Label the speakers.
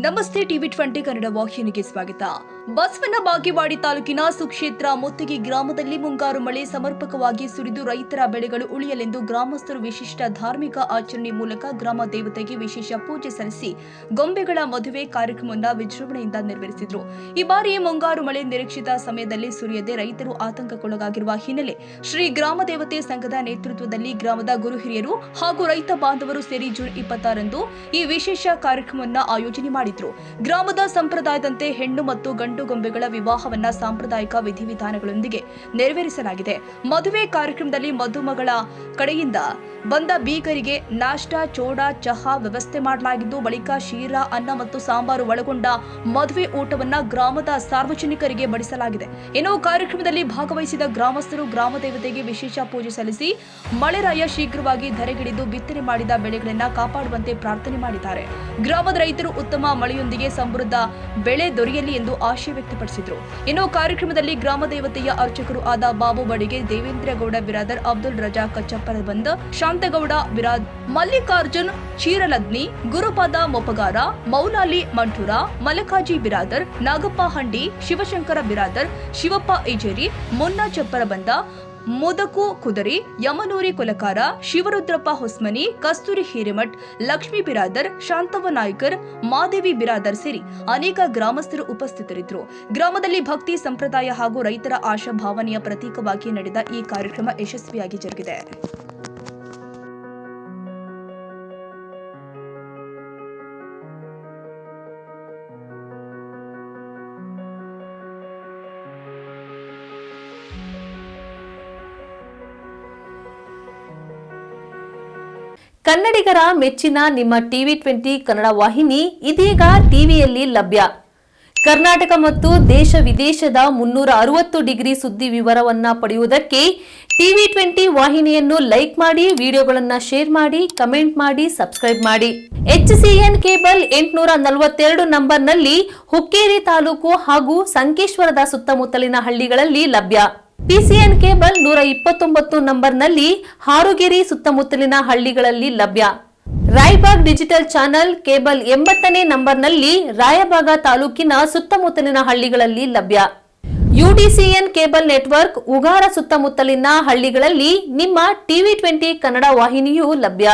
Speaker 1: ನಮಸ್ತೆ ಟಿವಿ 20 ಕನ್ನಡ ವಾಹಿನಿಗೆ ಸ್ವಾಗತ. ಬಸವನ ಬಾಗೇವಾಡಿ ತಾಲೂಕಿನ ಸುಕ್ಷೇತ್ರ ಮುತ್ತಿಗೆ ಗ್ರಾಮದಲ್ಲಿ ಮುಂಗಾರು ಮಳೆ ಸಮರ್ಪಕವಾಗಿ ಸುರಿದು ರೈತರ ಬೆಳೆಗಳು ಉಳಿಯಲೆಂದು ಗ್ರಾಮಸ್ಥರು ವಿಶಿಷ್ಟ ಧಾರ್ಮಿಕ ಆಚರಣೆ ಮೂಲಕ ಗ್ರಾಮ ದೇವತೆಗೆ ವಿಶೇಷ ಪೂಜೆ ಸಲ್ಲಿಸಿ ಗೊಂಬೆಗಳ ಮದುವೆ ಕಾರ್ಯಕ್ರಮವನ್ನು ವಿಜೃಂಭಣೆಯಿಂದ ನೆರವೇರಿಸಿದರು. ಈ ಬಾರಿ ಮುಂಗಾರು ಮಳೆ ನಿರೀಕ್ಷಿತ ಸಮಯದಲ್ಲಿ ಸುರಿಯದೆ ರೈತರು ಆತಂಕಕ್ಕೊಳಗಾಗಿರುವ ಹಿನ್ನೆಲೆ ಶ್ರೀ ಗ್ರಾಮ ದೇವತೆ ಸಂಘದ ನೇತೃತ್ವದಲ್ಲಿ ಗ್ರಾಮದ ಗುರು ಹಿರಿಯರು ಹಾಗೂ ರೈತ ಬಾಂಧವರು ಸೇರಿ ಜೂನ್ 26ರಂದು ಈ ವಿಶೇಷ ಕಾರ್ಯಕ್ರಮವನ್ನು ಆಯೋಜನೆ ಮಾಡಿದ್ರು. ಗ್ರಾಮದ ಸಂಪ್ರದಾಯದಂತೆ ಹೆಣ್ಣು ಮತ್ತು ಗಂಡು ಗೊಂಬೆಗಳ ವಿವಾಹವನ್ನ ಸಾಂಪ್ರದಾಯಿಕ ವಿಧಿವಿಧಾನಗಳೊಂದಿಗೆ ನೆರವೇರಿಸಲಾಗಿದೆ. ಮದುವೆ ಕಾರ್ಯಕ್ರಮದಲ್ಲಿ ಮದುಮಗಳ ಕಡೆಯಿಂದ ಬಂದ ಬೀಗರಿಗೆ ನಾಷ್ಟಾ, ಚೋಡಾ, ಚಹಾ ವ್ಯವಸ್ಥೆ ಮಾಡಲಾಗಿದ್ದು, ಬಳಿಕ ಶೀರಾ, ಅನ್ನ ಮತ್ತು ಸಾಂಬಾರು ಒಳಗೊಂಡ ಮದುವೆ ಊಟವನ್ನ ಗ್ರಾಮದ ಸಾರ್ವಜನಿಕರಿಗೆ ಬಡಿಸಲಾಗಿದೆ. ಇನ್ನು ಕಾರ್ಯಕ್ರಮದಲ್ಲಿ ಭಾಗವಹಿಸಿದ ಗ್ರಾಮಸ್ಥರು ಗ್ರಾಮ ದೇವತೆಗೆ ವಿಶೇಷ ಪೂಜೆ ಸಲ್ಲಿಸಿ ಮಳೆರಾಯ ಶೀಘ್ರವಾಗಿ ಧರೆಗಿಳಿದು ಬಿತ್ತನೆ ಮಾಡಿದ ಬೆಳೆಗಳನ್ನು ಕಾಪಾಡುವಂತೆ ಪ್ರಾರ್ಥನೆ ಮಾಡಿದ್ದಾರೆ. ಗ್ರಾಮದ ರೈತರು ಉತ್ತಮ ಮಳೆಯೊಂದಿಗೆ ಸಮೃದ್ಧ ಬೆಳೆ ದೊರೆಯಲಿ ಎಂದು ಆಶಯ ವ್ಯಕ್ತಪಡಿಸಿದರು. ಇನ್ನು ಕಾರ್ಯಕ್ರಮದಲ್ಲಿ ಗ್ರಾಮ ದೇವತೆಯ ಅರ್ಚಕರು ಆದ ಬಾಬು ಬಡಿಗೆ, ದೇವೇಂದ್ರಗೌಡ ಬಿರಾದರ್, ಅಬ್ದುಲ್ ರಜಾ ಕಚ್ಚಪ್ಪರಬಂದ್, ಶಾಂತಗೌಡ ಬಿರಾದ್, ಮಲ್ಲಿಕಾರ್ಜುನ್ ಚೀರಲದ್ನಿ, ಗುರುಪಾದ ಮೊಪಗಾರ, ಮೌಲಾಲಿ ಮಂಠೂರ, ಮಲಕಾಜಿ ಬಿರಾದರ್, ನಾಗಪ್ಪ ಹಂಡಿ, ಶಿವಶಂಕರ ಬಿರಾದರ್, ಶಿವಪ್ಪ ಏಜೇರಿ, ಮುನ್ನಾ ಚಪ್ಪರಬಂದ, ಮುದಕು ಕುದರಿ, ಯಮನೂರಿ ಕುಲಕಾರ, ಶಿವರುದ್ರಪ್ಪ ಹೊಸ್ಮನಿ, ಕಸ್ತೂರಿ ಹಿರೇಮಠ್, ಲಕ್ಷ್ಮೀ ಬಿರಾದರ್, ಶಾಂತವ ನಾಯ್ಕರ್, ಮಾದೇವಿ ಬಿರಾದರ್ ಸೇರಿ ಅನೇಕ ಗ್ರಾಮಸ್ಥರು ಉಪಸ್ಥಿತರಿದ್ದರು. ಗ್ರಾಮದಲ್ಲಿ ಭಕ್ತಿ ಸಂಪ್ರದಾಯ ಹಾಗೂ ರೈತರ ಆಶಾಭಾವನೆಯ ಪ್ರತೀಕವಾಗಿ ನಡೆದ ಈ ಕಾರ್ಯಕ್ರಮ ಯಶಸ್ವಿಯಾಗಿ ಜರುಗಿದೆ.
Speaker 2: ಕನ್ನಡಿಗರ ಮೆಚ್ಚಿನ ನಿಮ್ಮ ಟಿವಿ 20 ಕನ್ನಡ ವಾಹಿನಿ ಇದೀಗ ಟಿವಿಯಲ್ಲಿ ಲಭ್ಯ. ಕರ್ನಾಟಕ ಮತ್ತು ದೇಶ ವಿದೇಶದ 360 ಡಿಗ್ರಿ ಸುದ್ದಿ ವಿವರವನ್ನ ಪಡೆಯುವುದಕ್ಕೆ ಟಿವಿ 20 ವಾಹಿನಿಯನ್ನು ಲೈಕ್ ಮಾಡಿ, ವಿಡಿಯೋಗಳನ್ನು ಶೇರ್ ಮಾಡಿ, ಕಮೆಂಟ್ ಮಾಡಿ, ಸಬ್ಸ್ಕ್ರೈಬ್ ಮಾಡಿ. HCN ಕೇಬಲ್ 842 ನಂಬರ್ನಲ್ಲಿ ಹುಕ್ಕೇರಿ ತಾಲೂಕು ಹಾಗೂ ಸಂಕೇಶ್ವರದ ಸುತ್ತಮುತ್ತಲಿನ ಹಳ್ಳಿಗಳಲ್ಲಿ ಲಭ್ಯ. PCN ಕೇಬಲ್ 129 ನಂಬರ್ನಲ್ಲಿ ಹಾರುಗೆರೆ ಸುತ್ತಮುತ್ತಲಿನ ಹಳ್ಳಿಗಳಲ್ಲಿ ಲಭ್ಯ. ರಾಯಬಾಗ್ ಡಿಜಿಟಲ್ ಚಾನೆಲ್ ಕೇಬಲ್ 80ನೇ ನಂಬರ್ನಲ್ಲಿ ರಾಯಬಾಗ ತಾಲೂಕಿನ ಸುತ್ತಮುತ್ತಲಿನ ಹಳ್ಳಿಗಳಲ್ಲಿ ಲಭ್ಯ. UDCN ಕೇಬಲ್ ನೆಟ್ವರ್ಕ್ ಉಗಾರ ಸುತ್ತಮುತ್ತಲಿನ ಹಳ್ಳಿಗಳಲ್ಲಿ ನಿಮ್ಮ ಟಿವಿ 20 ಕನ್ನಡ ವಾಹಿನಿಯೂ ಲಭ್ಯ.